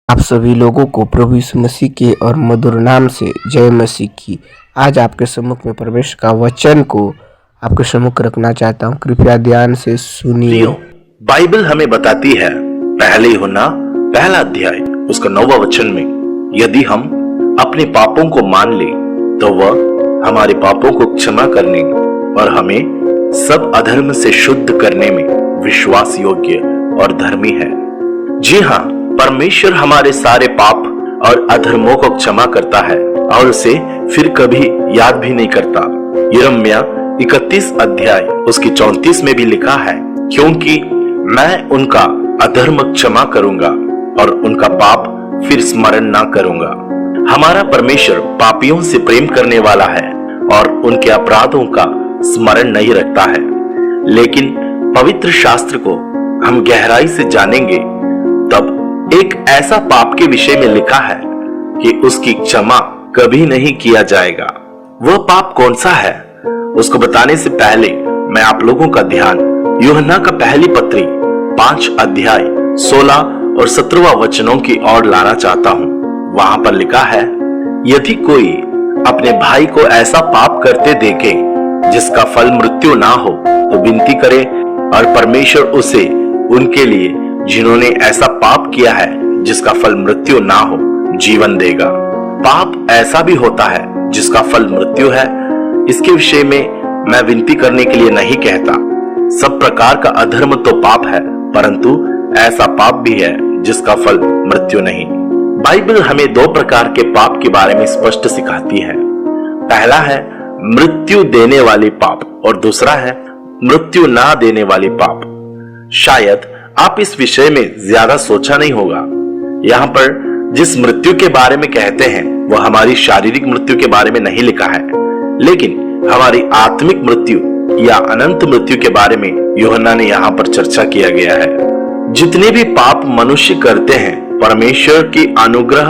आप सभी लोगों को प्रभु यीशु मसीह के और मधुर नाम से जय मसीह की। आज आपके सम्मुख में प्रवेश का वचन को आपके सम्मुख रखना चाहता हूँ। कृपया ध्यान से सुनिए। बाइबल हमें बताती है पहले यूहन्ना पहला अध्याय उसका 9वां वचन में, यदि हम अपने पापों को मान ले तो वह हमारे पापों को क्षमा करने और हमें सब अधर्म से शुद्ध करने में विश्वास योग्य और धर्मी है। जी हाँ, परमेश्वर हमारे सारे पाप और अधर्मों को क्षमा करता है और उसे फिर कभी याद भी नहीं करता। यिर्मयाह 31 अध्याय उसकी 34 में भी लिखा है, क्योंकि मैं उनका अधर्म क्षमा करूंगा और उनका पाप फिर स्मरण ना करूंगा। हमारा परमेश्वर पापियों से प्रेम करने वाला है और उनके अपराधों का स्मरण नहीं रखता है। लेकिन पवित्र शास्त्र को हम गहराई से जानेंगे तब एक ऐसा पाप के विषय में लिखा है कि उसकी क्षमा कभी नहीं किया जाएगा। वह पाप कौन सा है, उसको बताने से पहले मैं आप लोगों का ध्यान यूहन्ना का पहली पत्री 5 अध्याय 16 और 17वां वचनों की ओर लाना चाहता हूँ। वहां पर लिखा है, यदि कोई अपने भाई को ऐसा पाप करते देखे जिसका फल मृत्यु ना हो तो विनती करे और परमेश्वर उसे उनके लिए जिन्होंने ऐसा पाप किया है जिसका फल मृत्यु ना हो जीवन देगा। पाप ऐसा भी होता है जिसका फल मृत्यु है। इसके विषय में मैं विनती करने के लिए नहीं कहता। सब प्रकार का अधर्म तो पाप है, परंतु ऐसा पाप भी है जिसका फल मृत्यु नहीं। बाइबल हमें 2 प्रकार के पाप के बारे में स्पष्ट सिखाती है। पहला है मृत्यु देने वाली पाप और दूसरा है मृत्यु ना देने वाली पाप। शायद आप इस विषय में ज्यादा सोचा नहीं होगा। यहाँ पर जिस मृत्यु के बारे में कहते हैं वह हमारी शारीरिक मृत्यु के बारे में नहीं लिखा है, लेकिन हमारी आत्मिक मृत्यु या अनंत मृत्यु के बारे में यूहन्ना ने यहाँ पर चर्चा किया गया है। जितने भी पाप मनुष्य करते हैं, परमेश्वर की अनुग्रह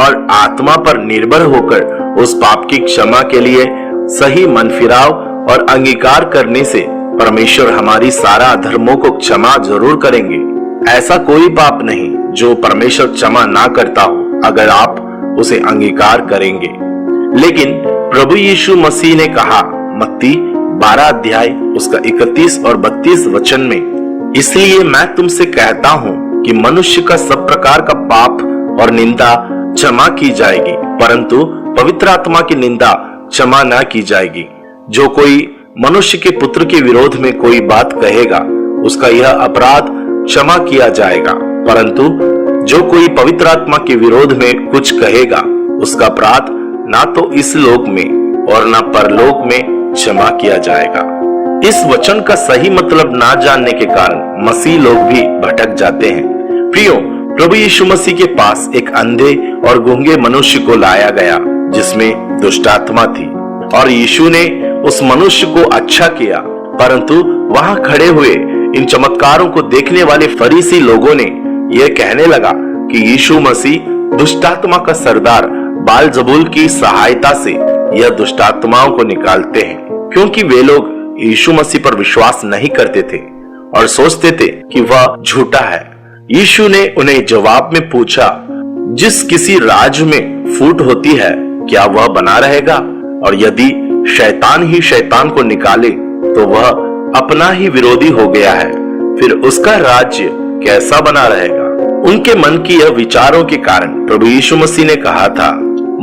और आत्मा पर निर्भर होकर उस पाप की क्षमा के लिए सही मन फिराव और अंगीकार करने से परमेश्वर हमारी सारा अधर्मों को क्षमा जरूर करेंगे। ऐसा कोई पाप नहीं जो परमेश्वर क्षमा ना करता हो अगर आप उसे अंगीकार करेंगे। लेकिन प्रभु यीशु मसीह ने कहा मत्ती 12 अध्याय उसका 31 और 32 वचन में, इसलिए मैं तुमसे कहता हूँ कि मनुष्य का सब प्रकार का पाप और निंदा क्षमा की जाएगी, परंतु पवित्र आत्मा की निंदा क्षमा ना की जाएगी। जो कोई मनुष्य के पुत्र के विरोध में कोई बात कहेगा उसका यह अपराध क्षमा किया जाएगा, परंतु जो कोई पवित्र आत्मा के विरोध में कुछ कहेगा उसका अपराध ना तो इस लोक में और ना परलोक में क्षमा किया जाएगा। इस वचन का सही मतलब ना जानने के कारण मसीह लोग भी भटक जाते हैं। प्रियो, प्रभु यीशु मसीह के पास एक अंधे और गूंगे मनुष्य को लाया गया जिसमें दुष्ट आत्मा थी और यीशु ने उस मनुष्य को अच्छा किया, परंतु वहां खड़े हुए इन चमत्कारों को देखने वाले फरीसी लोगों ने यह कहने लगा कि यीशु मसीह दुष्टात्मा का सरदार बालजबूल की सहायता से यह दुष्टात्माओं को निकालते हैं, क्योंकि वे लोग यीशु मसीह पर विश्वास नहीं करते थे और सोचते थे कि वह झूठा है। यीशु ने उन्हें जवाब में पूछा, जिस किसी राज्य में फूट होती है क्या वह बना रहेगा? और यदि शैतान ही शैतान को निकाले तो वह अपना ही विरोधी हो गया है, फिर उसका राज्य कैसा बना रहेगा? उनके मन की यह विचारों के कारण प्रभु यीशु मसीह ने कहा था,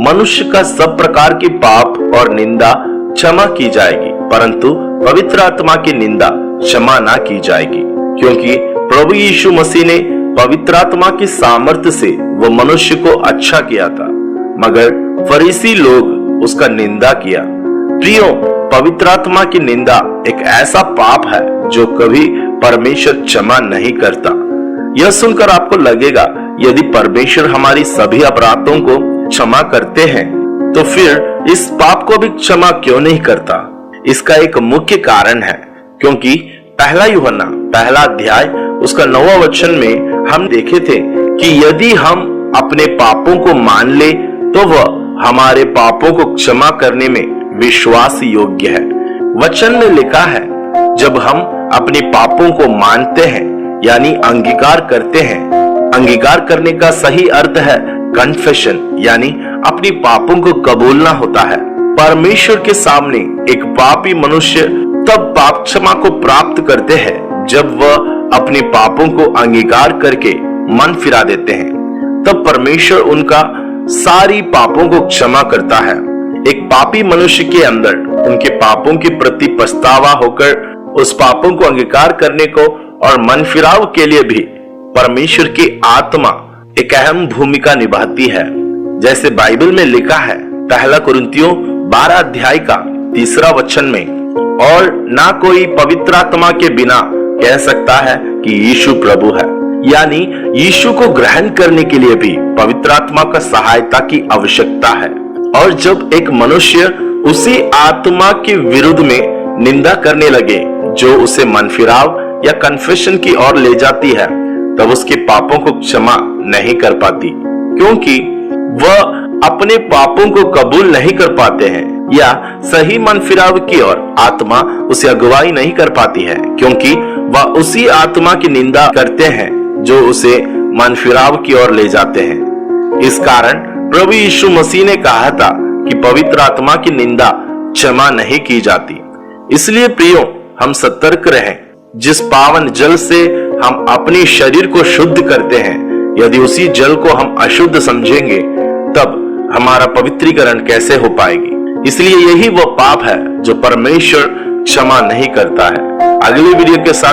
मनुष्य का सब प्रकार की पाप और निंदा क्षमा की जाएगी, परंतु पवित्र आत्मा की निंदा क्षमा ना की जाएगी, क्योंकि प्रभु यीशु मसीह ने पवित्र आत्मा की सामर्थ्य से वह मनुष्य को अच्छा किया था, मगर फरीसी लोग उसका निंदा किया। प्रियो, पवित्र आत्मा की निंदा एक ऐसा पाप है जो कभी परमेश्वर क्षमा नहीं करता। यह सुनकर आपको लगेगा, यदि परमेश्वर हमारी सभी अपराधों को क्षमा करते हैं तो फिर इस पाप को भी क्षमा क्यों नहीं करता? इसका एक मुख्य कारण है, क्योंकि पहला यूहन्ना पहला अध्याय उसका 9वां वचन में हम देखे थे कि यदि हम अपने पापों को मान ले तो वह हमारे पापों को क्षमा करने में विश्वास योग्य है। वचन में लिखा है, जब हम अपने पापों को मानते हैं यानी अंगीकार करते हैं, अंगीकार करने का सही अर्थ है कन्फेशन, यानी अपनी पापों को कबूलना होता है। परमेश्वर के सामने एक पापी मनुष्य तब पाप क्षमा को प्राप्त करते हैं जब वह अपने पापों को अंगीकार करके मन फिरा देते हैं। तब परमेश्वर उनका सारी पापों को क्षमा करता है। एक पापी मनुष्य के अंदर उनके पापों के प्रति पछतावा होकर उस पापों को अंगीकार करने को और मन फिराव के लिए भी परमेश्वर की आत्मा एक अहम भूमिका निभाती है। जैसे बाइबल में लिखा है पहला कुरिन्थियों 12 अध्याय का 3 वचन में, और ना कोई पवित्र आत्मा के बिना कह सकता है कि यीशु प्रभु है। यानी यीशु को ग्रहण करने के लिए भी पवित्र आत्मा का सहायता की आवश्यकता है। और जब एक मनुष्य उसी आत्मा के विरुद्ध में निंदा करने लगे जो उसे मनफिराव या कन्फेशन की ओर ले जाती है, तब उसके पापों को क्षमा नहीं कर पाती, क्योंकि वह अपने पापों को कबूल नहीं कर पाते हैं, या सही मनफिराव की ओर आत्मा उसे अगुवाई नहीं कर पाती है, क्योंकि वह उसी आत्मा की निंदा करते हैं जो उसे मनफिराव की ओर ले जाते हैं। इस कारण प्रभु यीशु मसीह ने कहा था कि पवित्र आत्मा की निंदा क्षमा नहीं की जाती। इसलिए प्रियो, हम सतर्क रहें। जिस पावन जल से हम अपने शरीर को शुद्ध करते हैं, यदि उसी जल को हम अशुद्ध समझेंगे, तब हमारा पवित्रीकरण कैसे हो पाएगी। इसलिए यही वो पाप है जो परमेश्वर क्षमा नहीं करता है। अगली वीडियो के साथ